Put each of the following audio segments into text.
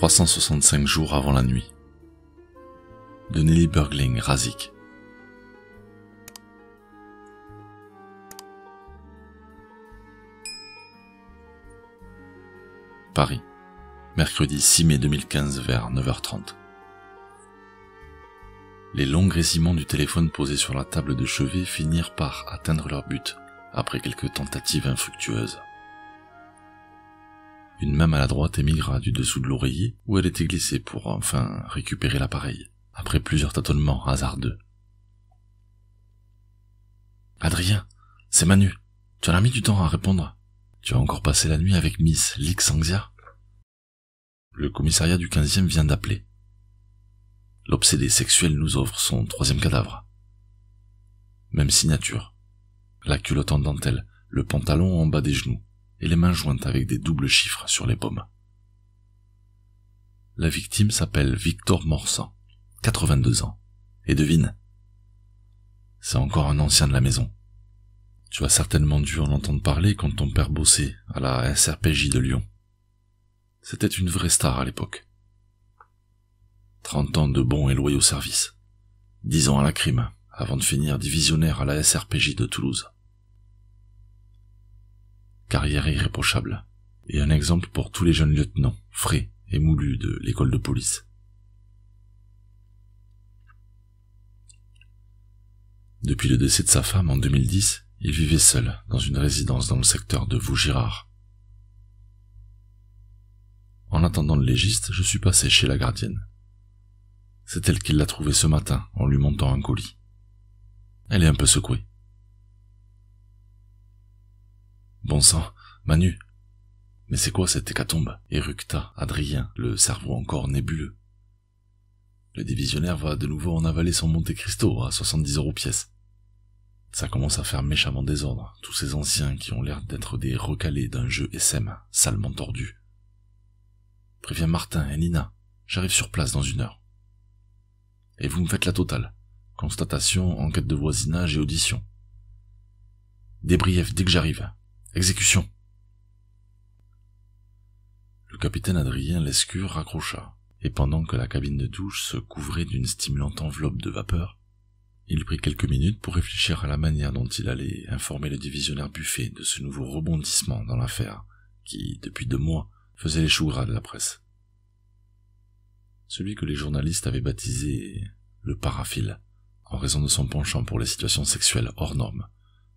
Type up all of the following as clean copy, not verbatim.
365 jours avant la nuit. De Nelly Burgling Razik. Paris, mercredi 6 mai 2015 vers 9h30. Les longs grésillements du téléphone posé sur la table de chevet finirent par atteindre leur but, après quelques tentatives infructueuses. Une main maladroite émigra du dessous de l'oreiller où elle était glissée pour enfin récupérer l'appareil, après plusieurs tâtonnements hasardeux. « Adrien, c'est Manu, tu en as mis du temps à répondre. Tu as encore passé la nuit avec Miss Lixanxia ?» Le commissariat du 15e vient d'appeler. L'obsédé sexuel nous offre son 3e cadavre. Même signature. La culotte en dentelle, le pantalon en bas des genoux, et les mains jointes avec des doubles chiffres sur les paumes. La victime s'appelle Victor Morsan, 82 ans. Et devine, c'est encore un ancien de la maison. Tu as certainement dû en entendre parler quand ton père bossait à la SRPJ de Lyon. C'était une vraie star à l'époque. 30 ans de bons et loyaux services. 10 ans à la crime, avant de finir divisionnaire à la SRPJ de Toulouse. Carrière irréprochable, et un exemple pour tous les jeunes lieutenants, frais et moulus de l'école de police. Depuis le décès de sa femme en 2010, il vivait seul dans une résidence dans le secteur de Vaugirard. En attendant le légiste, je suis passé chez la gardienne. C'est elle qui l'a trouvé ce matin en lui montant un colis. Elle est un peu secouée. Bon sang, Manu. Mais c'est quoi cette hécatombe? Éructa Adrien, le cerveau encore nébuleux. Le divisionnaire va de nouveau en avaler son Monte Cristo à 70 € pièce. Ça commence à faire méchamment désordre, tous ces anciens qui ont l'air d'être des recalés d'un jeu SM, salement tordu. Préviens Martin et Nina, j'arrive sur place dans 1 heure. Et vous me faites la totale. Constatation, enquête de voisinage et audition. Débrief dès que j'arrive. Exécution. Le capitaine Adrien Lescure raccrocha, et pendant que la cabine de douche se couvrait d'une stimulante enveloppe de vapeur, il prit quelques minutes pour réfléchir à la manière dont il allait informer le divisionnaire Buffet de ce nouveau rebondissement dans l'affaire, qui, depuis 2 mois, faisait les choux gras de la presse. Celui que les journalistes avaient baptisé le paraphile, en raison de son penchant pour les situations sexuelles hors normes,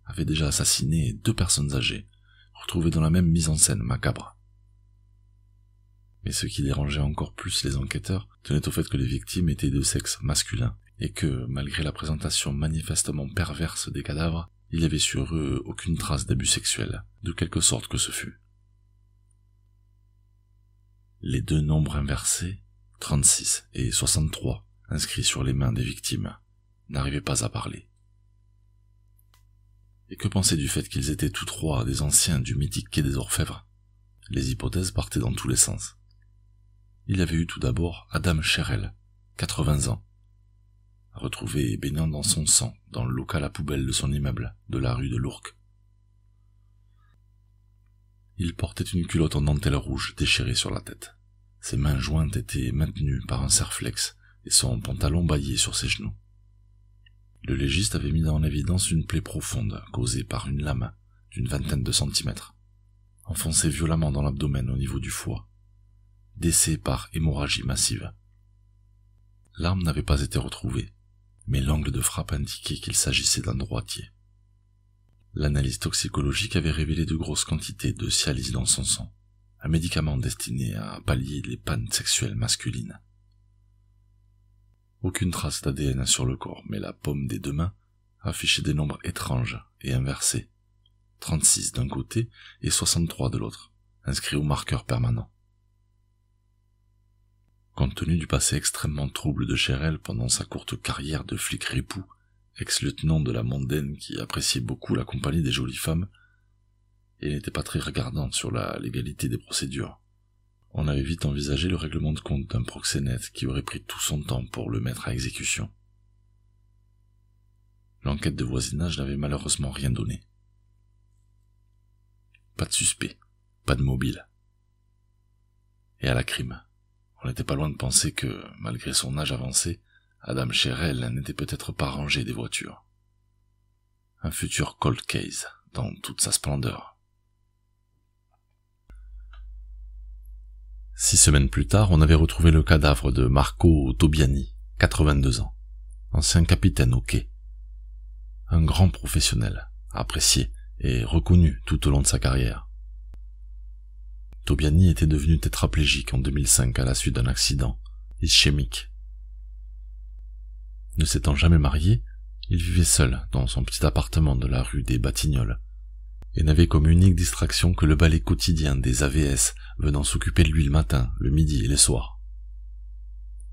avait déjà assassiné 2 personnes âgées, retrouvées dans la même mise en scène macabre. Mais ce qui dérangeait encore plus les enquêteurs tenait au fait que les victimes étaient de sexe masculin, et que, malgré la présentation manifestement perverse des cadavres, il n'y avait sur eux aucune trace d'abus sexuel, de quelque sorte que ce fût. Les 2 nombres inversés, 36 et 63, inscrits sur les mains des victimes, n'arrivaient pas à parler. Et que penser du fait qu'ils étaient tous 3 des anciens du mythique quai des Orfèvres? Les hypothèses partaient dans tous les sens. Il y avait eu tout d'abord Adam Cherel, 80 ans, retrouvé baignant dans son sang dans le local à poubelle de son immeuble de la rue de l'Ourcq. Il portait une culotte en dentelle rouge déchirée sur la tête. Ses mains jointes étaient maintenues par un serre-flex et son pantalon bâillé sur ses genoux. Le légiste avait mis en évidence une plaie profonde causée par une lame d'une 20aine de centimètres, enfoncée violemment dans l'abdomen au niveau du foie, décès par hémorragie massive. L'arme n'avait pas été retrouvée, mais l'angle de frappe indiquait qu'il s'agissait d'un droitier. L'analyse toxicologique avait révélé de grosses quantités de Cialis dans son sang, un médicament destiné à pallier les pannes sexuelles masculines. Aucune trace d'ADN sur le corps, mais la paume des 2 mains affichait des nombres étranges et inversés, 36 d'un côté et 63 de l'autre, inscrits au marqueur permanent. Compte tenu du passé extrêmement trouble de Cherel pendant sa courte carrière de flic répoux, ex-lieutenant de la mondaine qui appréciait beaucoup la compagnie des jolies femmes, et n'était pas très regardant sur la légalité des procédures, on avait vite envisagé le règlement de compte d'un proxénète qui aurait pris tout son temps pour le mettre à exécution. L'enquête de voisinage n'avait malheureusement rien donné. Pas de suspect, pas de mobile. Et à la crime, On n'était pas loin de penser que, malgré son âge avancé, Adam Sherrill n'était peut-être pas rangé des voitures. Un futur cold case, dans toute sa splendeur. 6 semaines plus tard, on avait retrouvé le cadavre de Marco Tobiani, 82 ans, ancien capitaine au quai. Un grand professionnel, apprécié et reconnu tout au long de sa carrière. Tobiani était devenu tétraplégique en 2005 à la suite d'un accident ischémique. Ne s'étant jamais marié, il vivait seul dans son petit appartement de la rue des Batignolles et n'avait comme unique distraction que le balai quotidien des AVS venant s'occuper de lui le matin, le midi et le soir.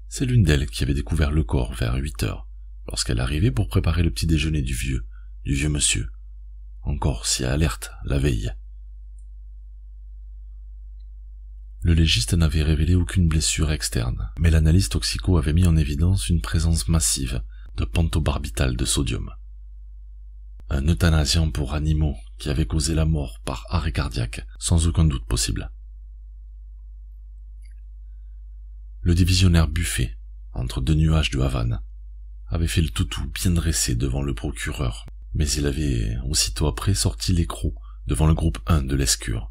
C'est l'une d'elles qui avait découvert le corps vers 8 heures, lorsqu'elle arrivait pour préparer le petit déjeuner du vieux monsieur, encore si alerte la veille. Le légiste n'avait révélé aucune blessure externe, mais l'analyse toxico avait mis en évidence une présence massive de pentobarbital de sodium. Un euthanasiant pour animaux qui avait causé la mort par arrêt cardiaque, sans aucun doute possible. Le divisionnaire Buffet, entre 2 nuages de Havane, avait fait le toutou bien dressé devant le procureur, mais il avait aussitôt après sorti l'écrou devant le groupe 1 de l'Escure,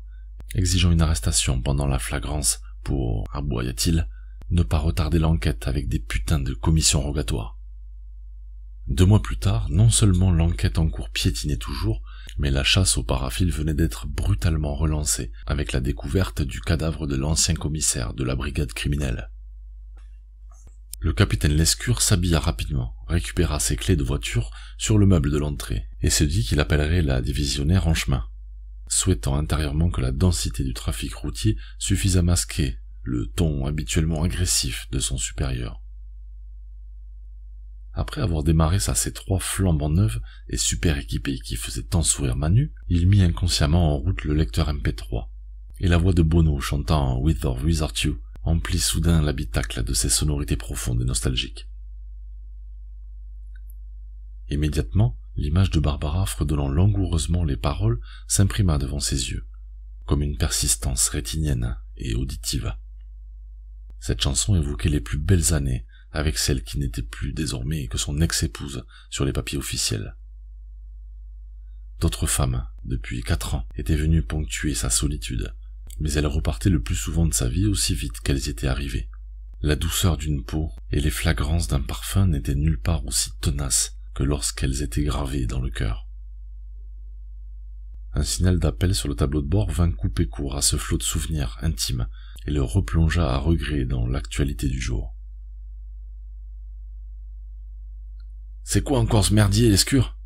exigeant une arrestation pendant la flagrance pour, aboya-t-il, ne pas retarder l'enquête avec des putains de commissions rogatoires. 2 mois plus tard, non seulement l'enquête en cours piétinait toujours, mais la chasse aux paraphiles venait d'être brutalement relancée avec la découverte du cadavre de l'ancien commissaire de la brigade criminelle. Le capitaine Lescure s'habilla rapidement, récupéra ses clés de voiture sur le meuble de l'entrée, et se dit qu'il appellerait la divisionnaire en chemin, souhaitant intérieurement que la densité du trafic routier suffise à masquer le ton habituellement agressif de son supérieur. Après avoir démarré sa C3 flambant neuve et super équipée qui faisait tant sourire Manu, il mit inconsciemment en route le lecteur MP3, et la voix de Bono chantant « With or Without You » emplit soudain l'habitacle de ses sonorités profondes et nostalgiques. Immédiatement, l'image de Barbara fredonnant langoureusement les paroles s'imprima devant ses yeux, comme une persistance rétinienne et auditive. Cette chanson évoquait les plus belles années, avec celle qui n'était plus désormais que son ex-épouse sur les papiers officiels. D'autres femmes, depuis 4 ans, étaient venues ponctuer sa solitude, mais elles repartaient le plus souvent de sa vie aussi vite qu'elles y étaient arrivées. La douceur d'une peau et les flagrances d'un parfum n'étaient nulle part aussi tenaces que lorsqu'elles étaient gravées dans le cœur. Un signal d'appel sur le tableau de bord vint couper court à ce flot de souvenirs intimes et le replongea à regret dans l'actualité du jour. « C'est quoi encore ce merdier, Lescure ?»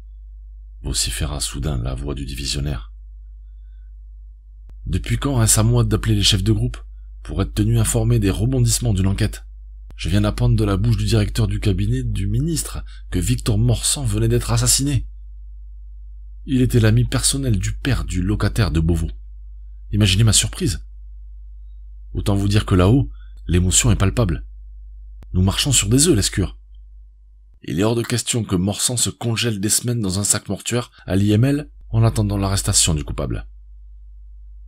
vociféra soudain la voix du divisionnaire. « Depuis quand est-ce à moi d'appeler les chefs de groupe pour être tenu informé des rebondissements d'une enquête ? Je viens d'apprendre de la bouche du directeur du cabinet du ministre que Victor Morsan venait d'être assassiné. Il était l'ami personnel du père du locataire de Beauvau. Imaginez ma surprise. Autant vous dire que là-haut, l'émotion est palpable. Nous marchons sur des œufs, Lescure. Il est hors de question que Morsan se congèle des semaines dans un sac mortuaire à l'IML en attendant l'arrestation du coupable.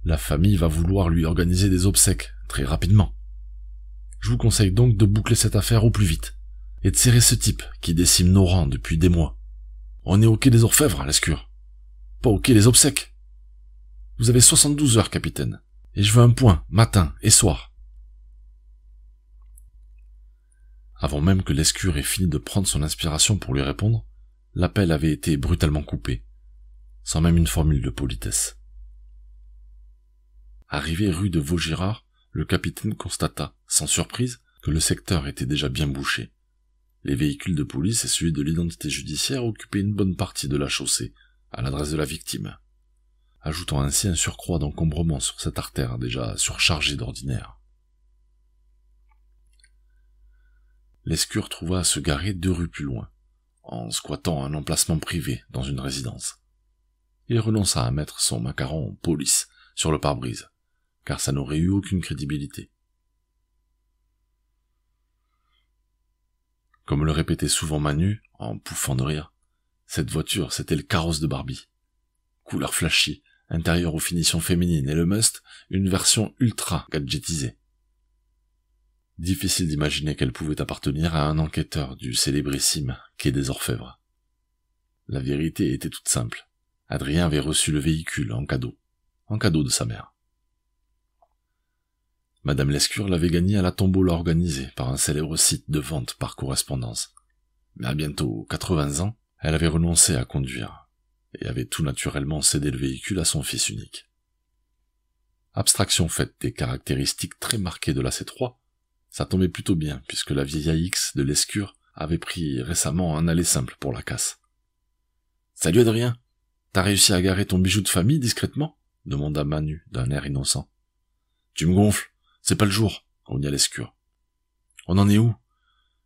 La famille va vouloir lui organiser des obsèques très rapidement. Je vous conseille donc de boucler cette affaire au plus vite et de serrer ce type qui décime nos rangs depuis des mois. On est au quai des Orfèvres, Lescure. Pas au quai des obsèques. Vous avez 72 heures, capitaine, et je veux un point, matin et soir. Avant même que Lescure ait fini de prendre son inspiration pour lui répondre, l'appel avait été brutalement coupé, sans même une formule de politesse. Arrivé rue de Vaugirard, le capitaine constata, sans surprise, que le secteur était déjà bien bouché. Les véhicules de police et celui de l'identité judiciaire occupaient une bonne partie de la chaussée, à l'adresse de la victime, ajoutant ainsi un surcroît d'encombrement sur cette artère déjà surchargée d'ordinaire. Lescure trouva à se garer 2 rues plus loin, en squattant un emplacement privé dans une résidence. Il renonça à mettre son macaron police sur le pare-brise, car ça n'aurait eu aucune crédibilité. Comme le répétait souvent Manu, en pouffant de rire, cette voiture, c'était le carrosse de Barbie. Couleur flashy, intérieur aux finitions féminines et le must, une version ultra gadgetisée. Difficile d'imaginer qu'elle pouvait appartenir à un enquêteur du célébrissime Quai des Orfèvres. La vérité était toute simple. Adrien avait reçu le véhicule en cadeau de sa mère. Madame Lescure l'avait gagné à la tombola organisée par un célèbre site de vente par correspondance. Mais à bientôt 80 ans, elle avait renoncé à conduire, et avait tout naturellement cédé le véhicule à son fils unique. Abstraction faite des caractéristiques très marquées de la C3, ça tombait plutôt bien, puisque la vieille AX de Lescure avait pris récemment un aller simple pour la casse. « Salut Adrien, t'as réussi à garer ton bijou de famille discrètement ?» demanda Manu d'un air innocent. « Tu me gonfles, c'est pas le jour, » grogna Lescure. « On en est où?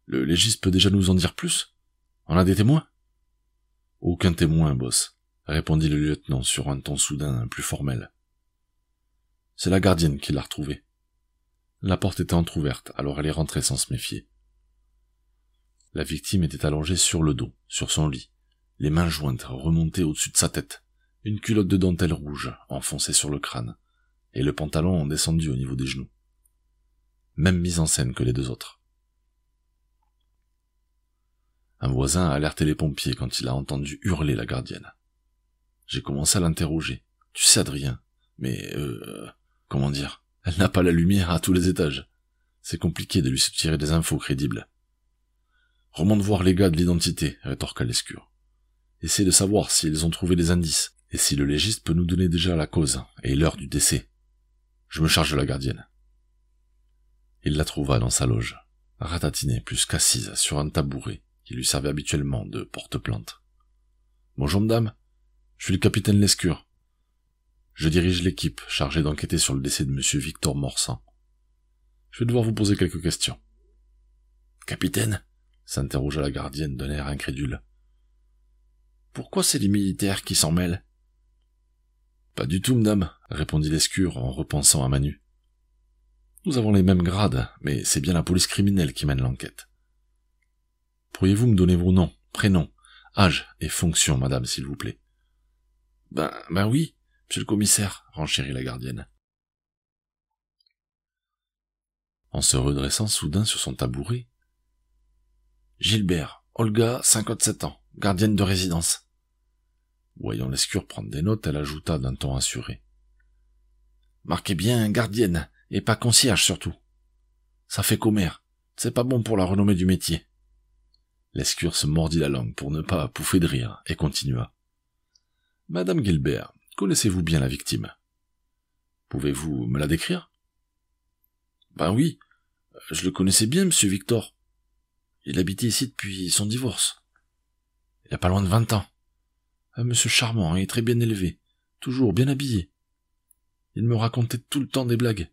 Le légiste peut déjà nous en dire plus? On a des témoins? » « Aucun témoin, boss, » répondit le lieutenant sur un ton soudain plus formel. « C'est la gardienne qui l'a retrouvée. » La porte était entr'ouverte, alors elle est rentrée sans se méfier. La victime était allongée sur le dos, sur son lit, les mains jointes remontées au-dessus de sa tête, une culotte de dentelle rouge enfoncée sur le crâne, et le pantalon descendu au niveau des genoux. Même mise en scène que les deux autres. Un voisin a alerté les pompiers quand il a entendu hurler la gardienne. J'ai commencé à l'interroger. « Tu sais, Adrien, mais comment dire ? Elle n'a pas la lumière à tous les étages. C'est compliqué de lui soutirer des infos crédibles. » « Remonte voir les gars de l'identité, » rétorqua Lescure. « Essaie de savoir s'ils ont trouvé des indices, et si le légiste peut nous donner déjà la cause et l'heure du décès. Je me charge de la gardienne. » Il la trouva dans sa loge, ratatinée plus qu'assise sur un tabouret qui lui servait habituellement de porte-plante. « Bonjour madame, je suis le capitaine Lescure. Je dirige l'équipe chargée d'enquêter sur le décès de monsieur Victor Morsan. Je vais devoir vous poser quelques questions. »« Capitaine ?» s'interrogea la gardienne d'un air incrédule. « Pourquoi c'est les militaires qui s'en mêlent ?»« Pas du tout, madame, » répondit Lescure en repensant à Manu. « Nous avons les mêmes grades, mais c'est bien la police criminelle qui mène l'enquête. Pourriez-vous me donner vos noms, prénoms, âge et fonction, madame, s'il vous plaît ?»« Ben oui, monsieur le commissaire, » renchérit la gardienne. En se redressant soudain sur son tabouret, « Gilbert, Olga, 57 ans, gardienne de résidence. » Voyant Lescure prendre des notes, elle ajouta d'un ton assuré. « Marquez bien gardienne, et pas concierge surtout. Ça fait commère, c'est pas bon pour la renommée du métier. » Lescure se mordit la langue pour ne pas pouffer de rire, et continua. « Madame Gilbert, connaissez-vous bien la victime? Pouvez-vous me la décrire? »« Ben oui, je le connaissais bien, monsieur Victor. Il habitait ici depuis son divorce. Il y a pas loin de 20 ans. Un monsieur charmant et très bien élevé, toujours bien habillé. Il me racontait tout le temps des blagues.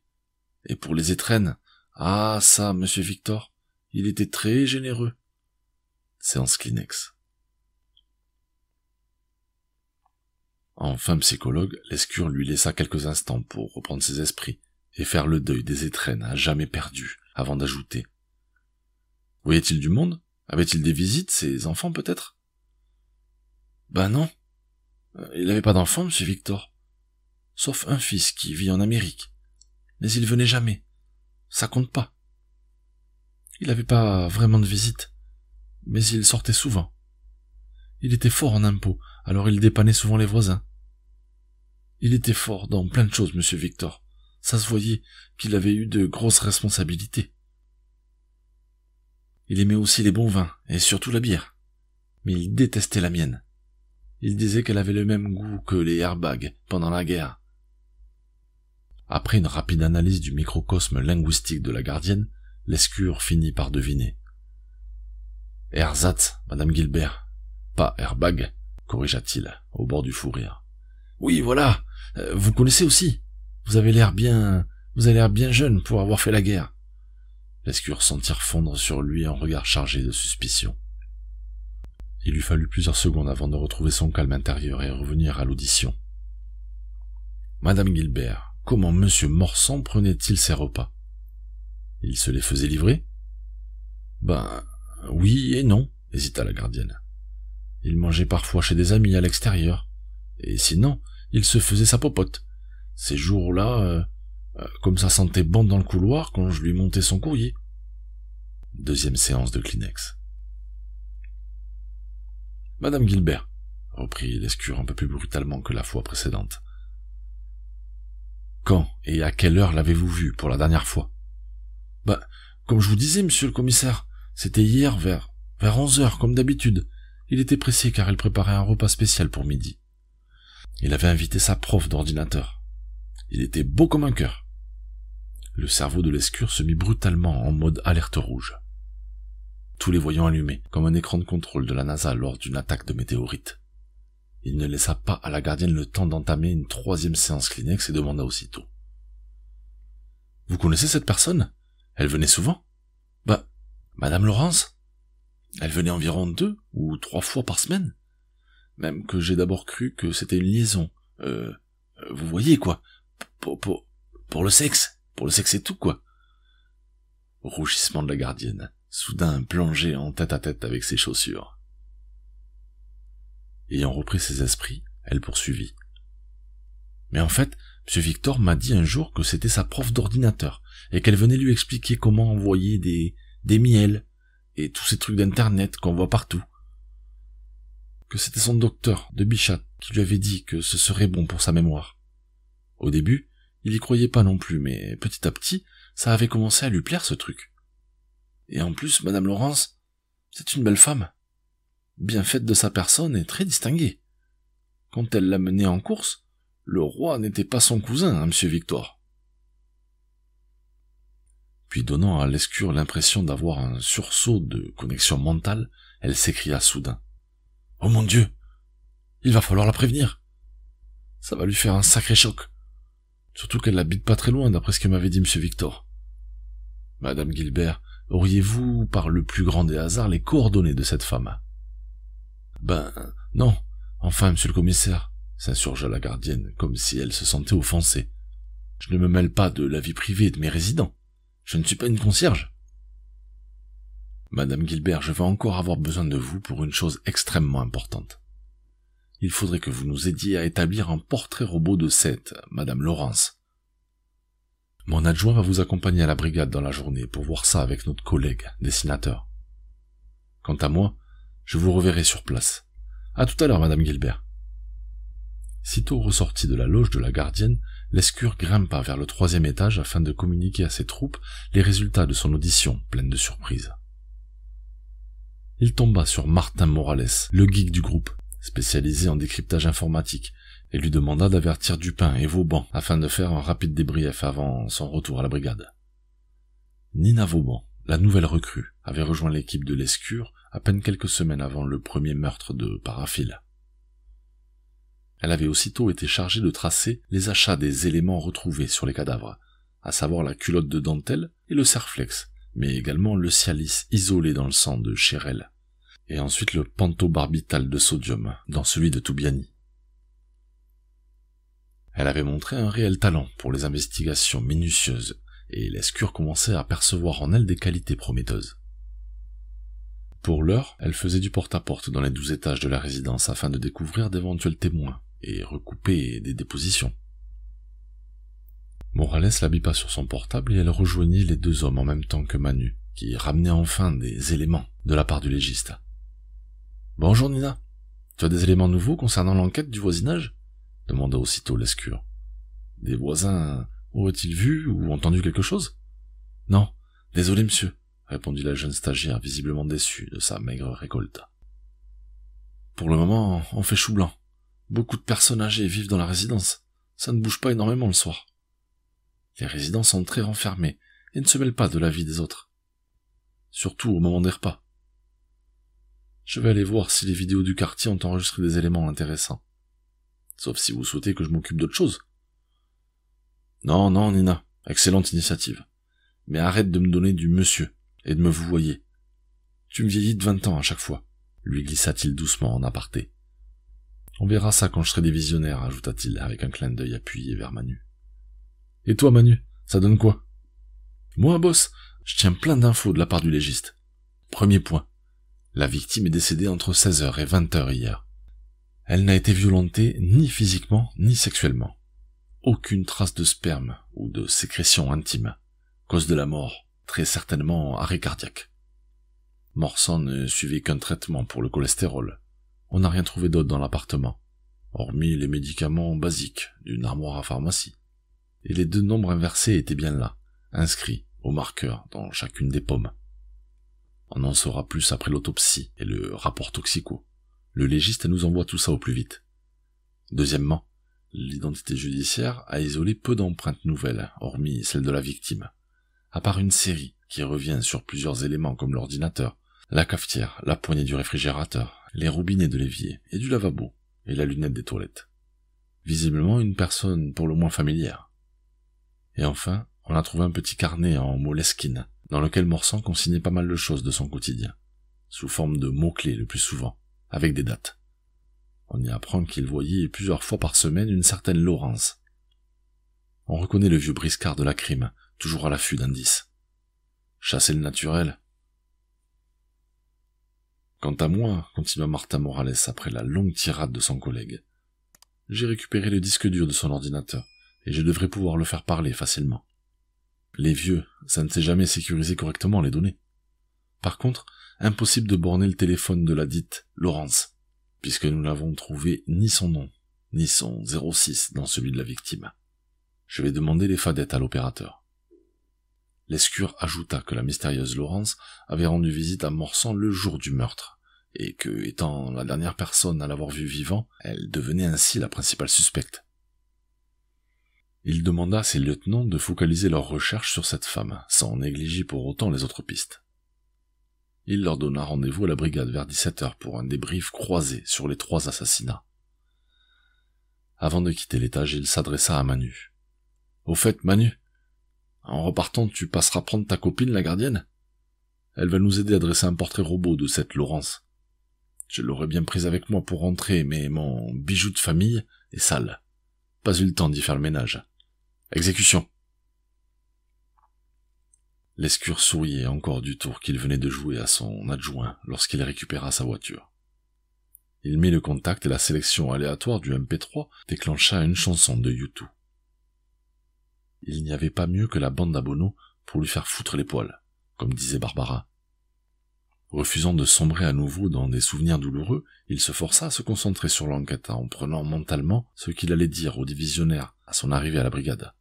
Et pour les étrennes, ah ça, monsieur Victor, il était très généreux. » Séance Kleenex. Enfin psychologue, Lescure lui laissa quelques instants pour reprendre ses esprits et faire le deuil des étrennes à jamais perdues, avant d'ajouter. Voyait-il du monde? Avait-il des visites, ses enfants peut-être? Ben non. Il n'avait pas d'enfant, monsieur Victor. Sauf un fils qui vit en Amérique. Mais il venait jamais. Ça compte pas. Il n'avait pas vraiment de visite. Mais il sortait souvent. Il était fort en impôts, alors il dépannait souvent les voisins. Il était fort dans plein de choses, monsieur Victor. Ça se voyait qu'il avait eu de grosses responsabilités. Il aimait aussi les bons vins, et surtout la bière. Mais il détestait la mienne. Il disait qu'elle avait le même goût que les airbags pendant la guerre. Après une rapide analyse du microcosme linguistique de la gardienne, Lescure finit par deviner. « Ersatz, madame Gilbert, pas airbag », corrigea-t-il, au bord du fou rire. « Oui, voilà, vous connaissez aussi. Vous avez l'air bien jeune pour avoir fait la guerre. » Lescure sentit fondre sur lui un regard chargé de suspicion. Il lui fallut plusieurs secondes avant de retrouver son calme intérieur et revenir à l'audition. « Madame Gilbert, comment monsieur Morsan prenait-il ses repas? Il se les faisait livrer? »« Ben, oui et non, » hésita la gardienne. « Il mangeait parfois chez des amis à l'extérieur, et sinon, il se faisait sa popote. Ces jours-là, comme ça sentait bon dans le couloir quand je lui montais son courrier. Deuxième séance de Kleenex. Madame Gilbert, reprit Lescure un peu plus brutalement que la fois précédente. Quand et à quelle heure l'avez-vous vu pour la dernière fois? Comme je vous disais, monsieur le commissaire, c'était hier vers 11h, comme d'habitude. Il était pressé car il préparait un repas spécial pour midi. Il avait invité sa prof d'ordinateur. Il était beau comme un cœur. Le cerveau de Lescure se mit brutalement en mode alerte rouge. Tous les voyants allumés, comme un écran de contrôle de la NASA lors d'une attaque de météorite. Il ne laissa pas à la gardienne le temps d'entamer une troisième séance Kleenex et demanda aussitôt. « Vous connaissez cette personne? Elle venait souvent? » Madame Laurence? Elle venait environ 2 ou 3 fois par semaine. Même que j'ai d'abord cru que c'était une liaison. Vous voyez, quoi. Pour le sexe. Pour le sexe et tout, quoi. Rougissement de la gardienne, soudain plongée en tête-à-tête avec ses chaussures. Ayant repris ses esprits, elle poursuivit. Mais en fait, M. Victor m'a dit un jour que c'était sa prof d'ordinateur, et qu'elle venait lui expliquer comment envoyer des miels, et tous ces trucs d'internet qu'on voit partout. Que c'était son docteur de Bichat qui lui avait dit que ce serait bon pour sa mémoire. Au début, il y croyait pas non plus, mais petit à petit, ça avait commencé à lui plaire ce truc. Et en plus, Madame Laurence, c'est une belle femme, bien faite de sa personne et très distinguée. Quand elle l'a menée en course, le roi n'était pas son cousin, hein, Monsieur Victor. Puis donnant à Lescure l'impression d'avoir un sursaut de connexion mentale, elle s'écria soudain. « Oh mon Dieu! Il va falloir la prévenir! Ça va lui faire un sacré choc! Surtout qu'elle n'habite pas très loin, d'après ce que m'avait dit Monsieur Victor. Madame Gilbert, auriez-vous, par le plus grand des hasards, les coordonnées de cette femme? » Non. Enfin, monsieur le commissaire, s'insurgea la gardienne, comme si elle se sentait offensée. Je ne me mêle pas de la vie privée de mes résidents. Je ne suis pas une concierge. Madame Gilbert, je vais encore avoir besoin de vous pour une chose extrêmement importante. Il faudrait que vous nous aidiez à établir un portrait robot de cette Madame Laurence. Mon adjoint va vous accompagner à la brigade dans la journée pour voir ça avec notre collègue, dessinateur. Quant à moi, je vous reverrai sur place. À tout à l'heure, Madame Gilbert. Sitôt ressorti de la loge de la gardienne, Lescure grimpa vers le 3e étage afin de communiquer à ses troupes les résultats de son audition, pleine de surprises. Il tomba sur Martin Morales, le geek du groupe, spécialisé en décryptage informatique, et lui demanda d'avertir Dupin et Vauban afin de faire un rapide débrief avant son retour à la brigade. Nina Vauban, la nouvelle recrue, avait rejoint l'équipe de Lescure à peine quelques semaines avant le premier meurtre de Paraphile. Elle avait aussitôt été chargée de tracer les achats des éléments retrouvés sur les cadavres, à savoir la culotte de dentelle et le serflex, mais également le Cialis isolé dans le sang de Chérel, et ensuite le pentobarbital de sodium dans celui de Toubiani. Elle avait montré un réel talent pour les investigations minutieuses, et Lescure commençait à percevoir en elle des qualités prometteuses. Pour l'heure, elle faisait du porte-à-porte dans les 12 étages de la résidence afin de découvrir d'éventuels témoins et recouper des dépositions. Morales la bipa sur son portable et elle rejoignit les 2 hommes en même temps que Manu, qui ramenait enfin des éléments de la part du légiste. « Bonjour Nina, tu as des éléments nouveaux concernant l'enquête du voisinage ?» demanda aussitôt Lescure. « Des voisins auraient-ils vu ou entendu quelque chose ?»« Non, désolé monsieur, » répondit la jeune stagiaire visiblement déçue de sa maigre récolte. « Pour le moment, on fait chou blanc. Beaucoup de personnes âgées vivent dans la résidence. Ça ne bouge pas énormément le soir. Les résidents sont très renfermés et ne se mêlent pas de la vie des autres. Surtout au moment des repas. Je vais aller voir si les vidéos du quartier ont enregistré des éléments intéressants. Sauf si vous souhaitez que je m'occupe d'autre chose. Non, Nina, excellente initiative. Mais arrête de me donner du monsieur et de me vouvoyer. Tu me vieillis de 20 ans à chaque fois, lui glissa-t-il doucement en aparté. On verra ça quand je serai dévisionnaire, ajouta-t-il avec un clin d'œil appuyé vers Manu. Et toi, Manu, ça donne quoi? Moi, boss, je tiens plein d'infos de la part du légiste. Premier point. La victime est décédée entre 16h et 20h hier. Elle n'a été violentée ni physiquement ni sexuellement. Aucune trace de sperme ou de sécrétion intime. Cause de la mort, très certainement arrêt cardiaque. Morsan ne suivait qu'un traitement pour le cholestérol. On n'a rien trouvé d'autre dans l'appartement, hormis les médicaments basiques d'une armoire à pharmacie. Et les 2 nombres inversés étaient bien là, inscrits au marqueur dans chacune des pommes. On en saura plus après l'autopsie et le rapport toxico. Le légiste nous envoie tout ça au plus vite. Deuxièmement, l'identité judiciaire a isolé peu d'empreintes nouvelles, hormis celle de la victime, à part une série qui revient sur plusieurs éléments comme l'ordinateur, la cafetière, la poignée du réfrigérateur, les robinets de l'évier et du lavabo, et la lunette des toilettes. Visiblement une personne pour le moins familière. Et enfin, on a trouvé un petit carnet en moleskine, dans lequel Morsan consignait pas mal de choses de son quotidien, sous forme de mots-clés le plus souvent, avec des dates. On y apprend qu'il voyait plusieurs fois par semaine une certaine Laurence. On reconnaît le vieux briscard de la crime, toujours à l'affût d'indices. Chasser le naturel. Quant à moi, continua Martin Morales après la longue tirade de son collègue, j'ai récupéré le disque dur de son ordinateur, et je devrais pouvoir le faire parler facilement. Les vieux, ça ne sait jamais sécuriser correctement les données. Par contre, impossible de borner le téléphone de la dite Laurence, puisque nous n'avons trouvé ni son nom, ni son 06 dans celui de la victime. Je vais demander les fadettes à l'opérateur. Lescure ajouta que la mystérieuse Laurence avait rendu visite à Morsan le jour du meurtre, et que, étant la dernière personne à l'avoir vu vivant, elle devenait ainsi la principale suspecte. Il demanda à ses lieutenants de focaliser leurs recherches sur cette femme, sans négliger pour autant les autres pistes. Il leur donna rendez-vous à la brigade vers 17h pour un débrief croisé sur les 3 assassinats. Avant de quitter l'étage, il s'adressa à Manu. « Au fait, Manu, en repartant, tu passeras prendre ta copine, la gardienne ? Elle va nous aider à dresser un portrait robot de cette Laurence. Je l'aurais bien prise avec moi pour rentrer, mais mon bijou de famille est sale. Pas eu le temps d'y faire le ménage. Exécution !» Lescure souriait encore du tour qu'il venait de jouer à son adjoint lorsqu'il récupéra sa voiture. Il mit le contact et la sélection aléatoire du MP3 déclencha une chanson de U2. Il n'y avait pas mieux que la bande à Bono pour lui faire foutre les poils, comme disait Barbara. Refusant de sombrer à nouveau dans des souvenirs douloureux, il se força à se concentrer sur l'enquête en prenant mentalement ce qu'il allait dire au divisionnaire à son arrivée à la brigade.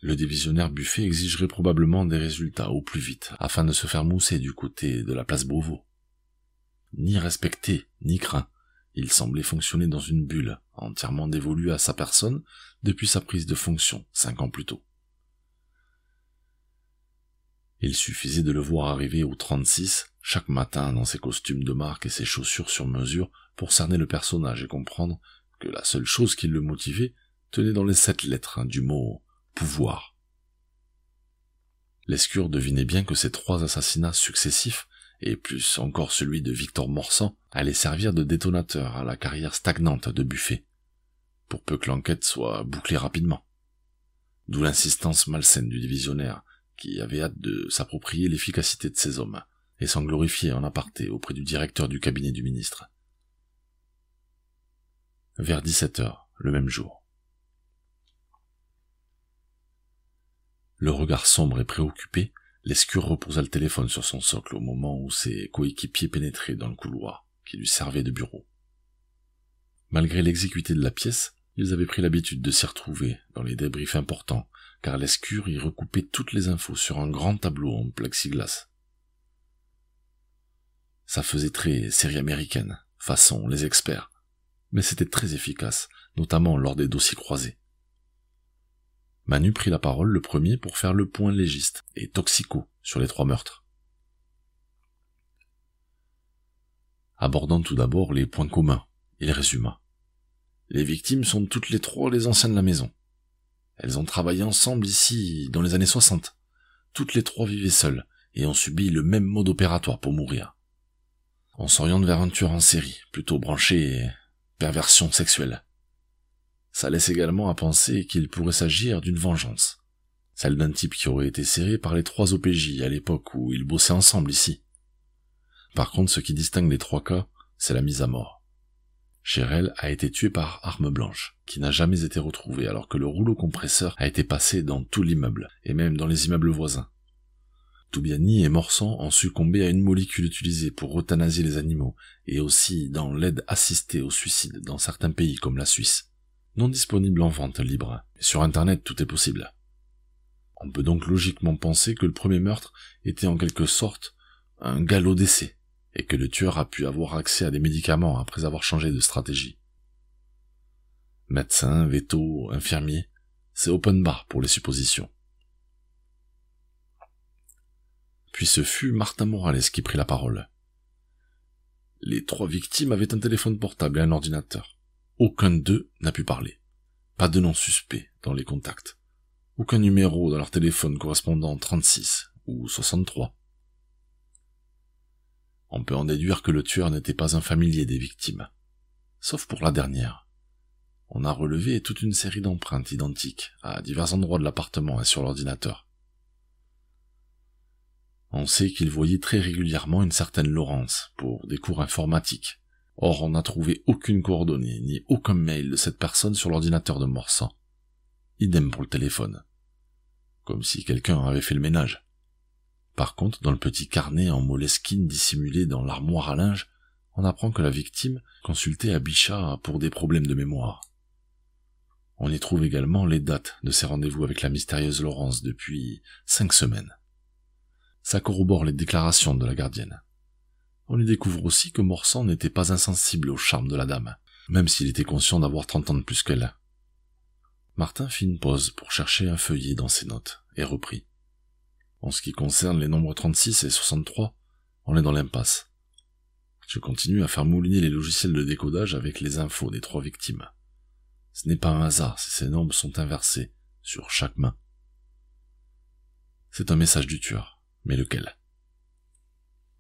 Le divisionnaire Buffet exigerait probablement des résultats au plus vite, afin de se faire mousser du côté de la place Beauvau. Ni respecté, ni craint, il semblait fonctionner dans une bulle, entièrement dévolue à sa personne depuis sa prise de fonction 5 ans plus tôt. Il suffisait de le voir arriver au 36 chaque matin dans ses costumes de marque et ses chaussures sur mesure pour cerner le personnage et comprendre que la seule chose qui le motivait tenait dans les 7 lettres du mot « pouvoir ». Lescure devinait bien que ces 3 assassinats successifs, et plus encore celui de Victor Morsan, allaient servir de détonateur à la carrière stagnante de Buffet, pour peu que l'enquête soit bouclée rapidement. D'où l'insistance malsaine du divisionnaire, qui avait hâte de s'approprier l'efficacité de ses hommes, et s'en glorifier en aparté auprès du directeur du cabinet du ministre. Vers 17h, le même jour. Le regard sombre et préoccupé, Lescure reposa le téléphone sur son socle au moment où ses coéquipiers pénétraient dans le couloir qui lui servait de bureau. Malgré l'exiguïté de la pièce, ils avaient pris l'habitude de s'y retrouver dans les débriefs importants, car Lescure y recoupait toutes les infos sur un grand tableau en plexiglas. Ça faisait très série américaine, façon les experts, mais c'était très efficace, notamment lors des dossiers croisés. Manu prit la parole le premier pour faire le point légiste et toxico sur les 3 meurtres. Abordant tout d'abord les points communs, il résuma. Les victimes sont toutes les 3 les anciens de la maison. Elles ont travaillé ensemble ici dans les années 60. Toutes les 3 vivaient seules et ont subi le même mode opératoire pour mourir. On s'oriente vers un tueur en série, plutôt branché perversion sexuelle. Ça laisse également à penser qu'il pourrait s'agir d'une vengeance, celle d'un type qui aurait été serré par les 3 OPJ à l'époque où ils bossaient ensemble ici. Par contre, ce qui distingue les 3 cas, c'est la mise à mort. Chérel a été tué par arme blanche, qui n'a jamais été retrouvée alors que le rouleau compresseur a été passé dans tout l'immeuble, et même dans les immeubles voisins. Toubiani et Morsan ont succombé à une molécule utilisée pour euthanasier les animaux et aussi dans l'aide assistée au suicide dans certains pays comme la Suisse. Non disponible en vente libre. Mais sur internet, tout est possible. On peut donc logiquement penser que le premier meurtre était en quelque sorte un galop d'essai et que le tueur a pu avoir accès à des médicaments après avoir changé de stratégie. Médecin, véto, infirmier, c'est open bar pour les suppositions. Puis ce fut Martin Morales qui prit la parole. Les 3 victimes avaient un téléphone portable et un ordinateur. Aucun d'eux n'a pu parler. Pas de nom suspect dans les contacts. Aucun numéro dans leur téléphone correspondant 36 ou 63. On peut en déduire que le tueur n'était pas un familier des victimes. Sauf pour la dernière. On a relevé toute une série d'empreintes identiques à divers endroits de l'appartement et sur l'ordinateur. On sait qu'il voyait très régulièrement une certaine Laurence pour des cours informatiques. Or, on n'a trouvé aucune coordonnée ni aucun mail de cette personne sur l'ordinateur de Morsan. Idem pour le téléphone. Comme si quelqu'un avait fait le ménage. Par contre, dans le petit carnet en moleskine dissimulé dans l'armoire à linge, on apprend que la victime consultait Abisha pour des problèmes de mémoire. On y trouve également les dates de ses rendez-vous avec la mystérieuse Laurence depuis 5 semaines. Ça corrobore les déclarations de la gardienne. On y découvre aussi que Morsan n'était pas insensible au charme de la dame, même s'il était conscient d'avoir 30 ans de plus qu'elle. Martin fit une pause pour chercher un feuillet dans ses notes, et reprit. En ce qui concerne les nombres 36 et 63, on est dans l'impasse. Je continue à faire mouliner les logiciels de décodage avec les infos des 3 victimes. Ce n'est pas un hasard si ces nombres sont inversés sur chaque main. C'est un message du tueur. Mais lequel?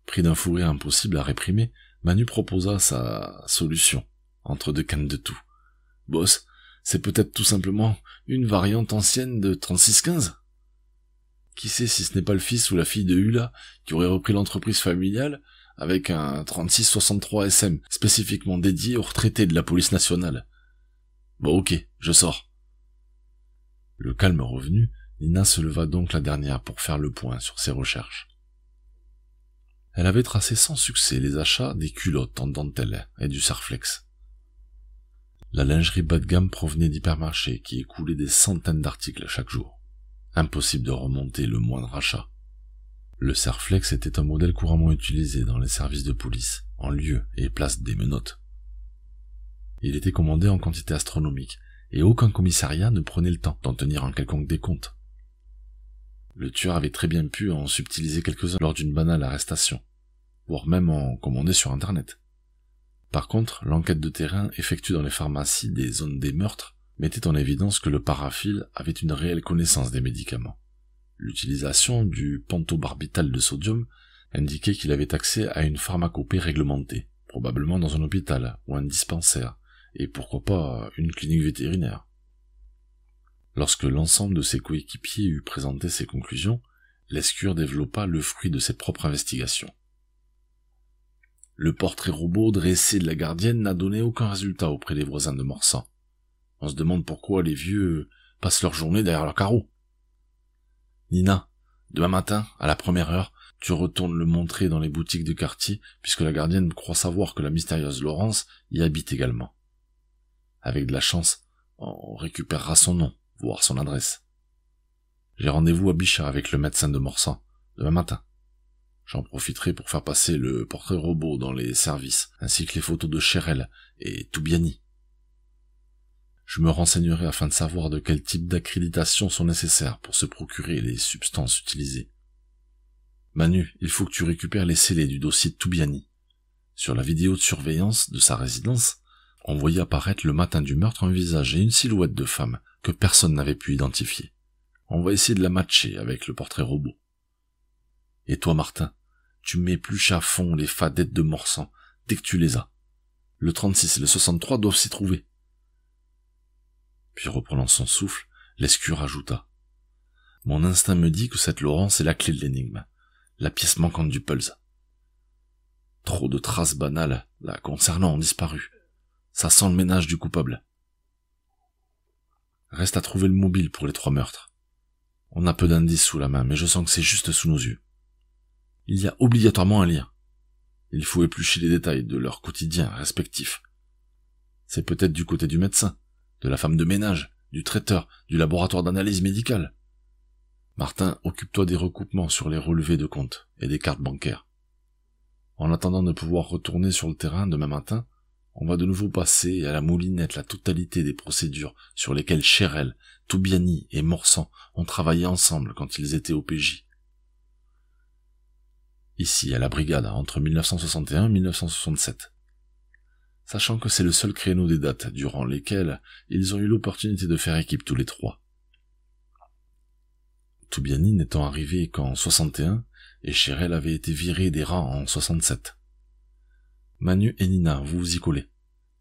Pris d'un fou rire impossible à réprimer, Manu proposa sa solution, entre 2 cannes de tout. Boss, c'est peut-être tout simplement une variante ancienne de 3615? Qui sait si ce n'est pas le fils ou la fille de Hula qui aurait repris l'entreprise familiale avec un 3663 SM spécifiquement dédié aux retraités de la police nationale. Bon ok, je sors. Le calme revenu, Nina se leva donc la dernière pour faire le point sur ses recherches. Elle avait tracé sans succès les achats des culottes en dentelle et du Serflex. La lingerie bas de gamme provenait d'hypermarchés qui écoulaient des centaines d'articles chaque jour. Impossible de remonter le moindre achat. Le Serflex était un modèle couramment utilisé dans les services de police, en lieu et place des menottes. Il était commandé en quantité astronomique, et aucun commissariat ne prenait le temps d'en tenir un quelconque décompte. Le tueur avait très bien pu en subtiliser quelques-uns lors d'une banale arrestation, voire même en commander sur internet. Par contre, l'enquête de terrain effectuée dans les pharmacies des zones des meurtres mettait en évidence que le paraphile avait une réelle connaissance des médicaments. L'utilisation du pentobarbital de sodium indiquait qu'il avait accès à une pharmacopée réglementée, probablement dans un hôpital ou un dispensaire, et pourquoi pas une clinique vétérinaire. Lorsque l'ensemble de ses coéquipiers eut présenté ses conclusions, Lescure développa le fruit de ses propres investigations. Le portrait robot dressé de la gardienne n'a donné aucun résultat auprès des voisins de Morsan. On se demande pourquoi les vieux passent leur journée derrière leur carreau. Nina, demain matin, à la première heure, tu retournes le montrer dans les boutiques de quartier, puisque la gardienne croit savoir que la mystérieuse Laurence y habite également. Avec de la chance, on récupérera son nom, voire son adresse. J'ai rendez-vous à Bichat avec le médecin de Morsan, demain matin. J'en profiterai pour faire passer le portrait robot dans les services, ainsi que les photos de Cherel et Toubiani. Je me renseignerai afin de savoir de quel type d'accréditation sont nécessaires pour se procurer les substances utilisées. Manu, il faut que tu récupères les scellés du dossier de Toubiani. Sur la vidéo de surveillance de sa résidence, on voyait apparaître le matin du meurtre un visage et une silhouette de femme que personne n'avait pu identifier. On va essayer de la matcher avec le portrait robot. Et toi, Martin, tu m'épluches à fond les fadettes de Morsan dès que tu les as. Le 36 et le 63 doivent s'y trouver. Puis reprenant son souffle, Lescure ajouta. Mon instinct me dit que cette Laurence est la clé de l'énigme, la pièce manquante du puzzle. Trop de traces banales la concernant ont disparu. Ça sent le ménage du coupable. Reste à trouver le mobile pour les 3 meurtres. On a peu d'indices sous la main, mais je sens que c'est juste sous nos yeux. Il y a obligatoirement un lien. Il faut éplucher les détails de leur quotidien respectif. C'est peut-être du côté du médecin, de la femme de ménage, du traiteur, du laboratoire d'analyse médicale. Martin, occupe-toi des recoupements sur les relevés de compte et des cartes bancaires. En attendant de pouvoir retourner sur le terrain demain matin, on va de nouveau passer à la moulinette la totalité des procédures sur lesquelles Chérel, Toubiani et Morsan ont travaillé ensemble quand ils étaient au PJ. Ici, à la brigade, entre 1961 et 1967. Sachant que c'est le seul créneau des dates durant lesquelles ils ont eu l'opportunité de faire équipe tous les trois. Toubiani n'étant arrivé qu'en 61 et Chérel avait été viré des rangs en 67. Manu et Nina, vous vous y collez.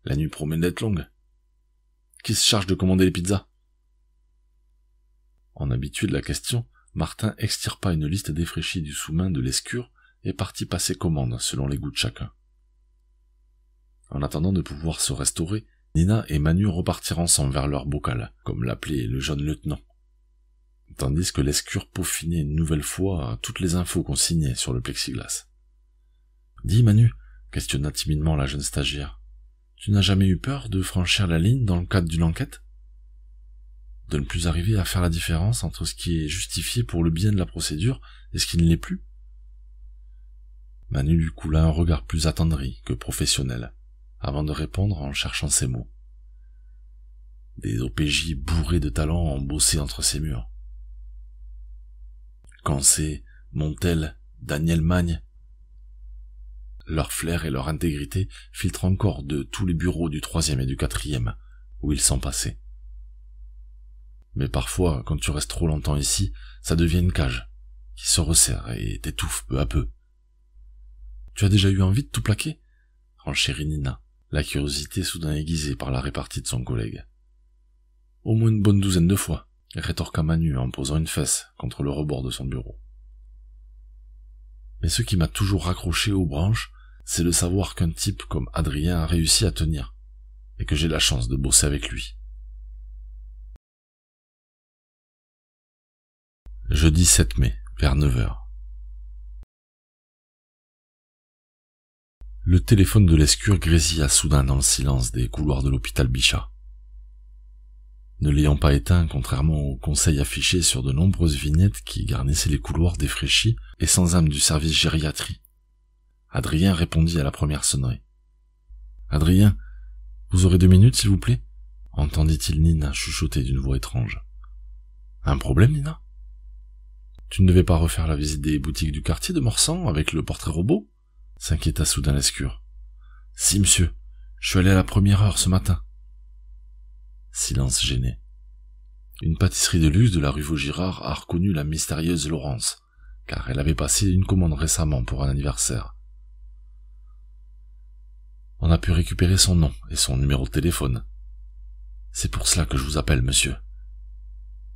La nuit promet d'être longue. Qui se charge de commander les pizzas? En habitué de la question, Martin extirpa une liste défraîchie du sous-main de Lescure et partit passer commande selon les goûts de chacun. En attendant de pouvoir se restaurer, Nina et Manu repartirent ensemble vers leur bocal, comme l'appelait le jeune lieutenant. Tandis que Lescure peaufinait une nouvelle fois toutes les infos qu'on signait sur le plexiglas. « Dis Manu, questionna timidement la jeune stagiaire, tu n'as jamais eu peur de franchir la ligne dans le cadre d'une enquête? De ne plus arriver à faire la différence entre ce qui est justifié pour le bien de la procédure et ce qui ne l'est plus ?» Manu lui coula un regard plus attendri que professionnel, avant de répondre en cherchant ses mots. Des OPJ bourrés de talent ont bossé entre ces murs. Cancé, Montel, Daniel Magne. Leur flair et leur intégrité filtrent encore de tous les bureaux du 3e et du 4e, où ils sont passés. Mais parfois, quand tu restes trop longtemps ici, ça devient une cage, qui se resserre et t'étouffe peu à peu. Tu as déjà eu envie de tout plaquer? Renchérit Nina, la curiosité soudain aiguisée par la répartie de son collègue. Au moins une bonne douzaine de fois, rétorqua Manu en posant une fesse contre le rebord de son bureau. Mais ce qui m'a toujours raccroché aux branches, c'est de savoir qu'un type comme Adrien a réussi à tenir, et que j'ai la chance de bosser avec lui. Jeudi 7 mai, vers 9h. Le téléphone de Lescure grésilla soudain dans le silence des couloirs de l'hôpital Bichat. Ne l'ayant pas éteint, contrairement aux conseils affichés sur de nombreuses vignettes qui garnissaient les couloirs défraîchis et sans âme du service gériatrie, Adrien répondit à la première sonnerie. « Adrien, vous aurez 2 minutes, s'il vous plaît ?» entendit-il Nina chuchoter d'une voix étrange. « Un problème, Nina? Tu ne devais pas refaire la visite des boutiques du quartier de Morsan avec le portrait robot ?» s'inquiéta soudain Lescure. « Si, monsieur, je suis allé à la 1e heure ce matin. » Silence gêné. Une pâtisserie de luxe de la rue Vaugirard a reconnu la mystérieuse Laurence, car elle avait passé une commande récemment pour un anniversaire. On a pu récupérer son nom et son numéro de téléphone. C'est pour cela que je vous appelle, monsieur.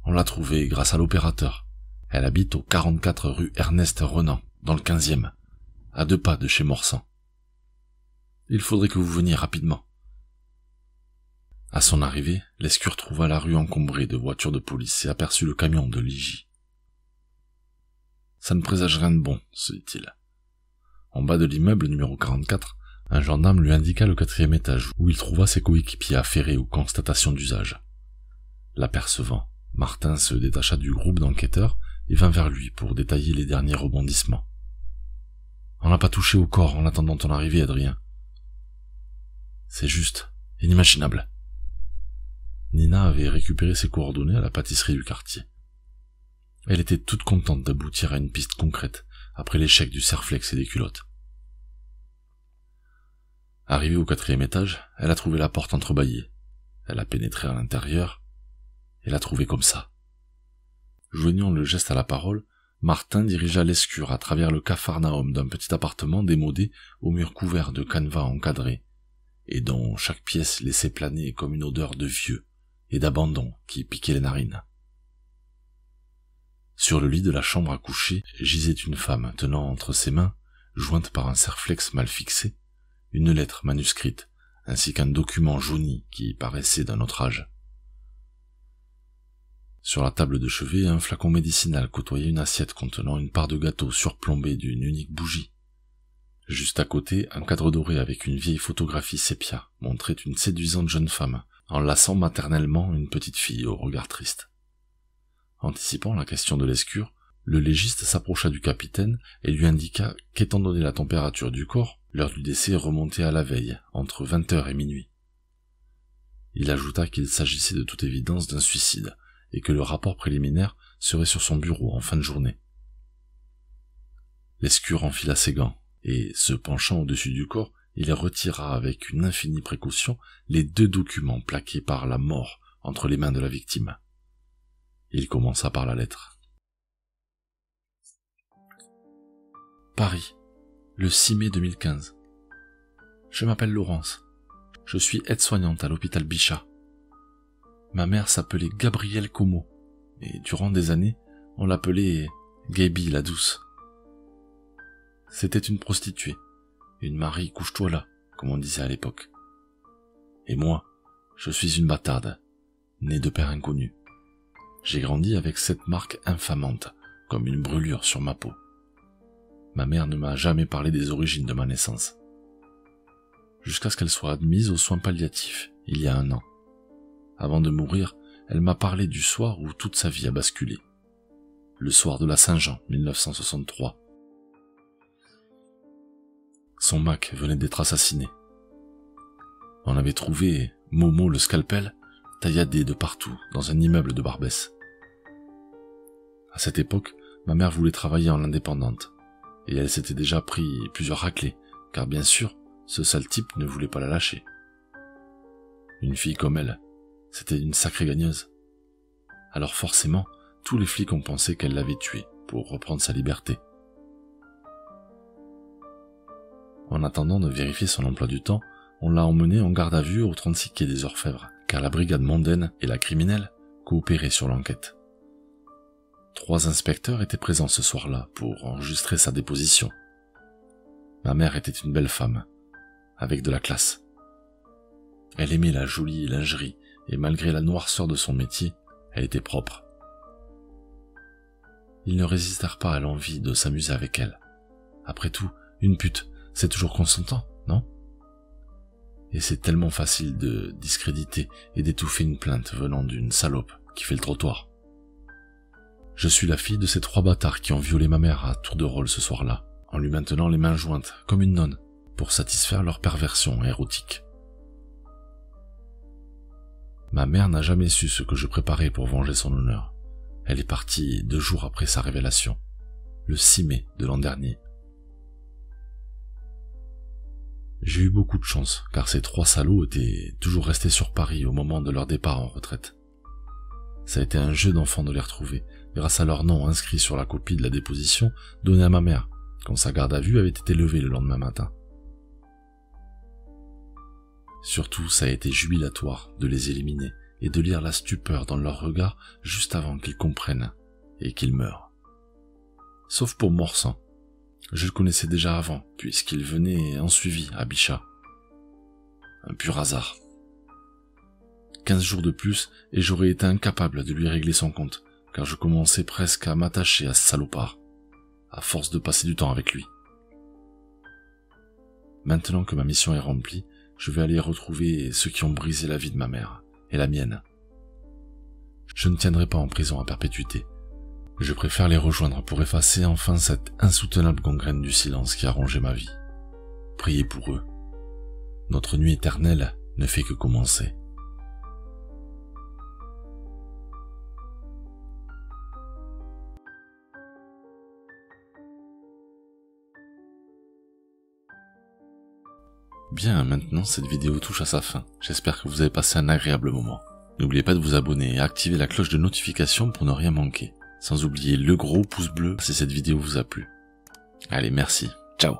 On l'a trouvée grâce à l'opérateur. Elle habite au 44 rue Ernest Renan, dans le 15e, à 2 pas de chez Morsan. Il faudrait que vous veniez rapidement. À son arrivée, Lescure trouva la rue encombrée de voitures de police et aperçut le camion de l'IJ. Ça ne présage rien de bon, se dit-il. En bas de l'immeuble numéro 44, un gendarme lui indiqua le 4e étage où il trouva ses coéquipiers affairés aux constatations d'usage. L'apercevant, Martin se détacha du groupe d'enquêteurs et vint vers lui pour détailler les derniers rebondissements. On n'a pas touché au corps en attendant ton arrivée, Adrien. C'est juste, inimaginable. Nina avait récupéré ses coordonnées à la pâtisserie du quartier. Elle était toute contente d'aboutir à une piste concrète après l'échec du Serflex et des culottes. Arrivée au 4e étage, elle a trouvé la porte entrebâillée. Elle a pénétré à l'intérieur et l'a trouvée comme ça. Joignant le geste à la parole, Martin dirigea Lescure à travers le capharnaüm d'un petit appartement démodé aux murs couverts de canevas encadrés, et dont chaque pièce laissait planer comme une odeur de vieux et d'abandon qui piquait les narines. Sur le lit de la chambre à coucher gisait une femme tenant entre ses mains, jointe par un serflex mal fixé, une lettre manuscrite, ainsi qu'un document jauni qui paraissait d'un autre âge. Sur la table de chevet, un flacon médicinal côtoyait une assiette contenant une part de gâteau surplombée d'une unique bougie. Juste à côté, un cadre doré avec une vieille photographie sépia montrait une séduisante jeune femme, enlaçant maternellement une petite fille au regard triste. Anticipant la question de l'escure, le légiste s'approcha du capitaine et lui indiqua qu'étant donné la température du corps, l'heure du décès remontait à la veille, entre 20h et minuit. Il ajouta qu'il s'agissait de toute évidence d'un suicide, et que le rapport préliminaire serait sur son bureau en fin de journée. Lescure enfila ses gants, et, se penchant au-dessus du corps, il retira avec une infinie précaution les 2 documents plaqués par la mort entre les mains de la victime. Il commença par la lettre. Paris, le 6 mai 2015. Je m'appelle Laurence. Je suis aide-soignante à l'hôpital Bichat. Ma mère s'appelait Gabrielle Como, et durant des années, on l'appelait Gaby la douce. C'était une prostituée, une Marie couche-toi là, comme on disait à l'époque. Et moi, je suis une bâtarde, née de père inconnu. J'ai grandi avec cette marque infamante, comme une brûlure sur ma peau. Ma mère ne m'a jamais parlé des origines de ma naissance. Jusqu'à ce qu'elle soit admise aux soins palliatifs, il y a 1 an. Avant de mourir, elle m'a parlé du soir où toute sa vie a basculé. Le soir de la Saint-Jean, 1963. Son Mac venait d'être assassiné. On avait trouvé Momo le scalpel tailladé de partout dans un immeuble de Barbès. À cette époque, ma mère voulait travailler en indépendante, et elle s'était déjà pris plusieurs raclées, car bien sûr, ce sale type ne voulait pas la lâcher. Une fille comme elle, c'était une sacrée gagneuse. Alors forcément, tous les flics ont pensé qu'elle l'avait tuée pour reprendre sa liberté. En attendant de vérifier son emploi du temps, on l'a emmenée en garde à vue au 36 quai des Orfèvres, car la brigade mondaine et la criminelle coopéraient sur l'enquête. 3 inspecteurs étaient présents ce soir-là pour enregistrer sa déposition. Ma mère était une belle femme, avec de la classe. Elle aimait la jolie lingerie, et malgré la noirceur de son métier, elle était propre. Ils ne résistèrent pas à l'envie de s'amuser avec elle. Après tout, une pute, c'est toujours consentant, non? Et c'est tellement facile de discréditer et d'étouffer une plainte venant d'une salope qui fait le trottoir. Je suis la fille de ces 3 bâtards qui ont violé ma mère à tour de rôle ce soir-là, en lui maintenant les mains jointes, comme une nonne, pour satisfaire leur perversion érotique. Ma mère n'a jamais su ce que je préparais pour venger son honneur. Elle est partie 2 jours après sa révélation, le 6 mai de l'an dernier. J'ai eu beaucoup de chance, car ces 3 salauds étaient toujours restés sur Paris au moment de leur départ en retraite. Ça a été un jeu d'enfant de les retrouver, grâce à leur nom inscrit sur la copie de la déposition donnée à ma mère, quand sa garde à vue avait été levée le lendemain matin. Surtout, ça a été jubilatoire de les éliminer et de lire la stupeur dans leur regard juste avant qu'ils comprennent et qu'ils meurent. Sauf pour Morsan. Je le connaissais déjà avant, puisqu'il venait en suivi à Bichat. Un pur hasard. 15 jours de plus, et j'aurais été incapable de lui régler son compte, car je commençais presque à m'attacher à ce salopard, à force de passer du temps avec lui. Maintenant que ma mission est remplie, je vais aller retrouver ceux qui ont brisé la vie de ma mère, et la mienne. Je ne tiendrai pas en prison à perpétuité. Je préfère les rejoindre pour effacer enfin cette insoutenable gangrène du silence qui a rongé ma vie. Priez pour eux. Notre nuit éternelle ne fait que commencer. Bien, maintenant cette vidéo touche à sa fin. J'espère que vous avez passé un agréable moment. N'oubliez pas de vous abonner et activer la cloche de notification pour ne rien manquer. Sans oublier le gros pouce bleu si cette vidéo vous a plu. Allez, merci. Ciao.